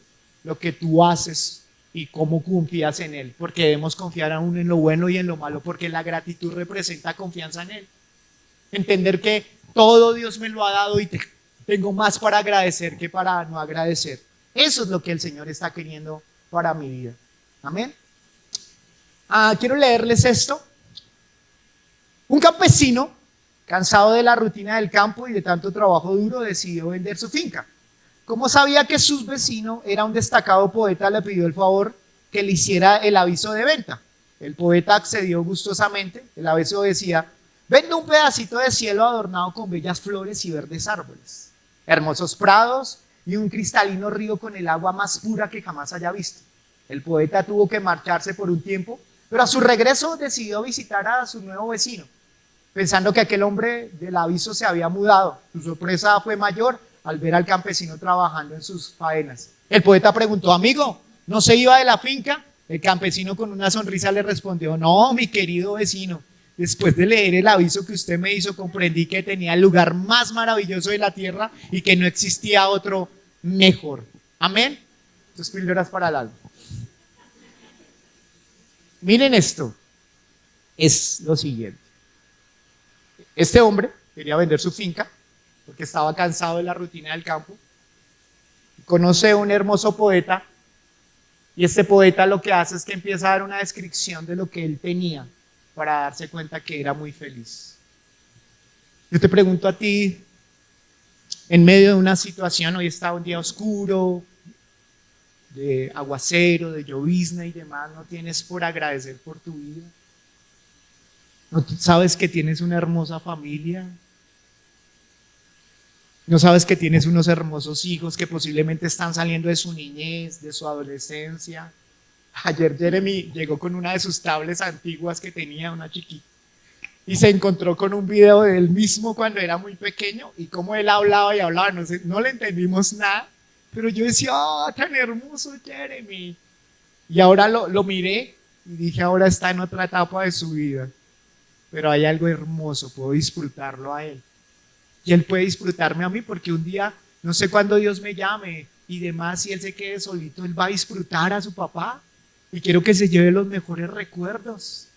lo que tú haces y cómo confías en Él. Porque debemos confiar aún en lo bueno y en lo malo, porque la gratitud representa confianza en Él. Entender que todo Dios me lo ha dado y tengo más para agradecer que para no agradecer. Eso es lo que el Señor está queriendo para mi vida. Amén. Quiero leerles esto. Un campesino, cansado de la rutina del campo y de tanto trabajo duro, decidió vender su finca. Como sabía que su vecino era un destacado poeta, le pidió el favor que le hiciera el aviso de venta. El poeta accedió gustosamente. El aviso decía: vendo un pedacito de cielo adornado con bellas flores y verdes árboles, hermosos prados y un cristalino río con el agua más pura que jamás haya visto. El poeta tuvo que marcharse por un tiempo, pero a su regreso decidió visitar a su nuevo vecino, pensando que aquel hombre del aviso se había mudado. Su sorpresa fue mayor al ver al campesino trabajando en sus faenas. El poeta preguntó: amigo, ¿no se iba de la finca? El campesino con una sonrisa le respondió: no, mi querido vecino, después de leer el aviso que usted me hizo, comprendí que tenía el lugar más maravilloso de la tierra y que no existía otro mejor. Amén. Entonces, píldoras para el alma. Miren esto, es lo siguiente. Este hombre quería vender su finca porque estaba cansado de la rutina del campo. Conoce a un hermoso poeta y este poeta lo que hace es que empieza a dar una descripción de lo que él tenía para darse cuenta que era muy feliz. Yo te pregunto a ti, en medio de una situación, hoy está un día oscuro, de aguacero, de llovizna y demás, ¿no tienes por agradecer por tu vida? ¿No sabes que tienes una hermosa familia? ¿No sabes que tienes unos hermosos hijos que posiblemente están saliendo de su niñez, de su adolescencia? Ayer Jeremy llegó con una de sus tablets antiguas que tenía, una chiquita, y se encontró con un video de él mismo cuando era muy pequeño y cómo él hablaba y hablaba. No le entendimos nada, pero yo decía: oh, tan hermoso Jeremy. Y ahora lo miré y dije: ahora está en otra etapa de su vida, pero hay algo hermoso, puedo disfrutarlo a él. Y él puede disfrutarme a mí, porque un día, no sé cuándo Dios me llame y demás, si él se quede solito, él va a disfrutar a su papá. Y quiero que se lleve los mejores recuerdos.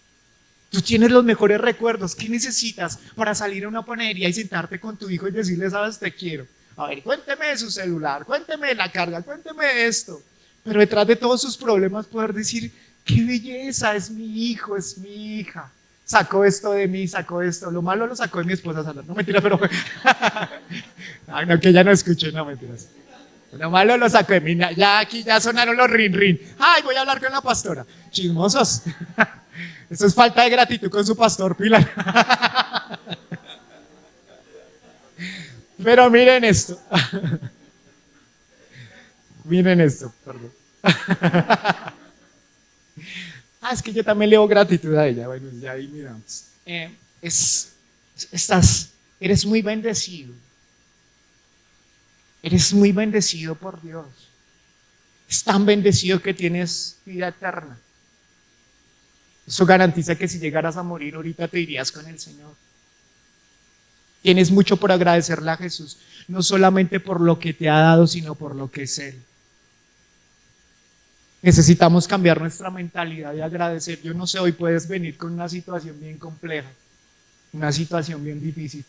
Tú tienes los mejores recuerdos. ¿Qué necesitas para salir a una panadería y sentarte con tu hijo y decirle: sabes, te quiero? A ver, cuénteme de su celular, cuénteme de la carga, cuénteme de esto. Pero detrás de todos sus problemas poder decir: qué belleza, es mi hijo, es mi hija. Sacó esto de mí, sacó esto. Lo malo lo sacó de mi esposa Sandra. No, mentira, pero ay, no, que ella no escuche, no, mentiras. Lo malo lo sacó de mí. Ya aquí ya sonaron los rin rin. Ay, voy a hablar con la pastora. Chismosos. Eso es falta de gratitud con su pastor, Pilar. Pero miren esto. Miren esto, perdón. Es que yo también le doy gratitud a ella. Bueno, ya ahí miramos. Eres muy bendecido. Eres muy bendecido por Dios. Es tan bendecido que tienes vida eterna. Eso garantiza que si llegaras a morir ahorita te irías con el Señor. Tienes mucho por agradecerle a Jesús, no solamente por lo que te ha dado, sino por lo que es Él. Necesitamos cambiar nuestra mentalidad y agradecer. Yo no sé, hoy puedes venir con una situación bien compleja, una situación bien difícil,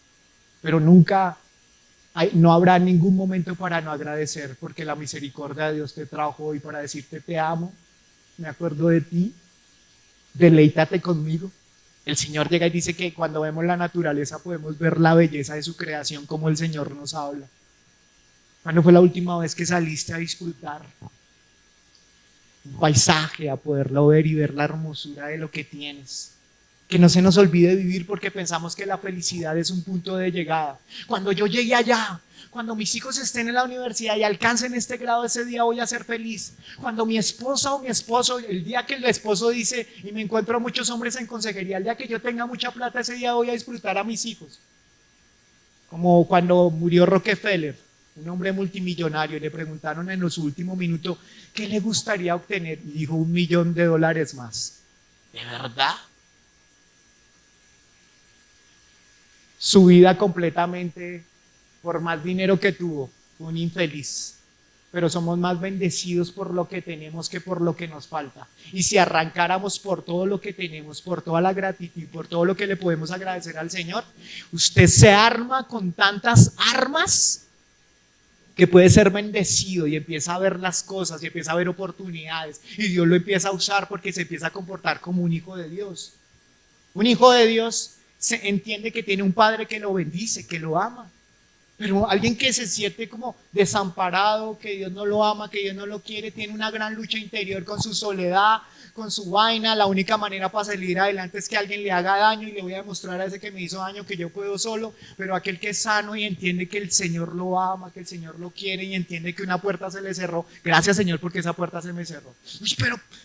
pero no habrá ningún momento para no agradecer, porque la misericordia de Dios te trajo hoy para decirte: te amo, me acuerdo de ti, deleítate conmigo. El Señor llega y dice que cuando vemos la naturaleza podemos ver la belleza de su creación, como el Señor nos habla. ¿Cuándo fue la última vez que saliste a disfrutar un paisaje, a poderlo ver y ver la hermosura de lo que tienes? Que no se nos olvide vivir, porque pensamos que la felicidad es un punto de llegada. Cuando yo llegue allá, cuando mis hijos estén en la universidad y alcancen este grado, ese día voy a ser feliz. Cuando mi esposa o mi esposo, el día que el esposo dice, y me encuentro a muchos hombres en consejería, el día que yo tenga mucha plata, ese día voy a disfrutar a mis hijos. Como cuando murió Rockefeller, un hombre multimillonario, y le preguntaron en su último minuto qué le gustaría obtener, y dijo: $1.000.000 más. ¿De verdad? su vida completamente por más dinero que tuvo, un infeliz. Pero somos más bendecidos por lo que tenemos que por lo que nos falta. Y si arrancáramos por todo lo que tenemos, por toda la gratitud, por todo lo que le podemos agradecer al Señor, usted se arma con tantas armas que puede ser bendecido y empieza a ver las cosas y empieza a ver oportunidades y Dios lo empieza a usar porque se empieza a comportar como un hijo de Dios. Un hijo de Dios se entiende que tiene un padre que lo bendice, que lo ama. Pero alguien que se siente como desamparado, que Dios no lo ama, que Dios no lo quiere, tiene una gran lucha interior con su soledad, con su vaina. La única manera para salir adelante es que alguien le haga daño y le voy a demostrar a ese que me hizo daño que yo puedo solo. Pero aquel que es sano y entiende que el Señor lo ama, que el Señor lo quiere y entiende que una puerta se le cerró. Gracias, Señor, porque esa puerta se me cerró. Uy,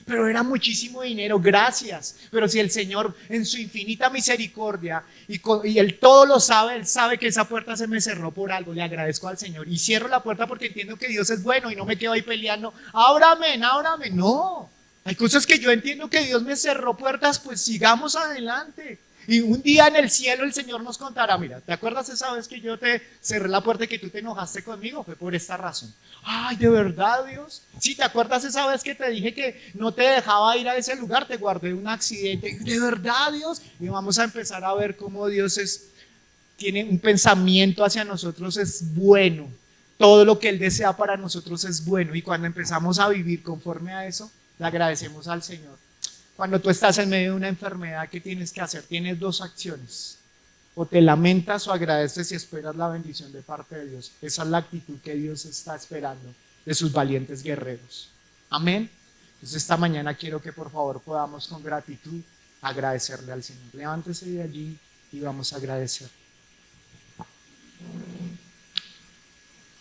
pero era muchísimo dinero, gracias. Pero si el Señor en su infinita misericordia y Él todo lo sabe, Él sabe que esa puerta se me cerró por algo, le agradezco al Señor y cierro la puerta porque entiendo que Dios es bueno y no me quedo ahí peleando, ábrame, no, hay cosas que yo entiendo que Dios me cerró puertas, pues sigamos adelante y un día en el cielo el Señor nos contará, mira, ¿te acuerdas esa vez que yo te cerré la puerta y que tú te enojaste conmigo? Fue por esta razón. Ay, ¿de verdad, Dios? Sí, ¿te acuerdas esa vez que te dije que no te dejaba ir a ese lugar? Te guardé un accidente. ¿De verdad, Dios? Y vamos a empezar a ver cómo Dios tiene un pensamiento hacia nosotros, es bueno. Todo lo que Él desea para nosotros es bueno. Y cuando empezamos a vivir conforme a eso, le agradecemos al Señor. Cuando tú estás en medio de una enfermedad, ¿qué tienes que hacer? Tienes dos acciones. O te lamentas o agradeces y esperas la bendición de parte de Dios. Esa es la actitud que Dios está esperando de sus valientes guerreros. Amén. Entonces esta mañana quiero que por favor podamos con gratitud agradecerle al Señor. Levántese de allí y vamos a agradecer.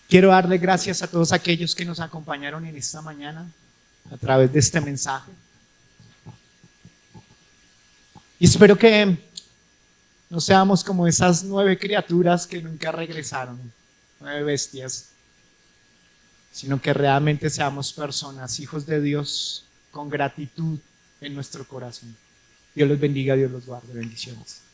Quiero darle gracias a todos aquellos que nos acompañaron en esta mañana a través de este mensaje. Y espero que no seamos como esas 9 criaturas que nunca regresaron, 9 bestias, sino que realmente seamos personas, hijos de Dios, con gratitud en nuestro corazón. Dios los bendiga, Dios los guarde. Bendiciones.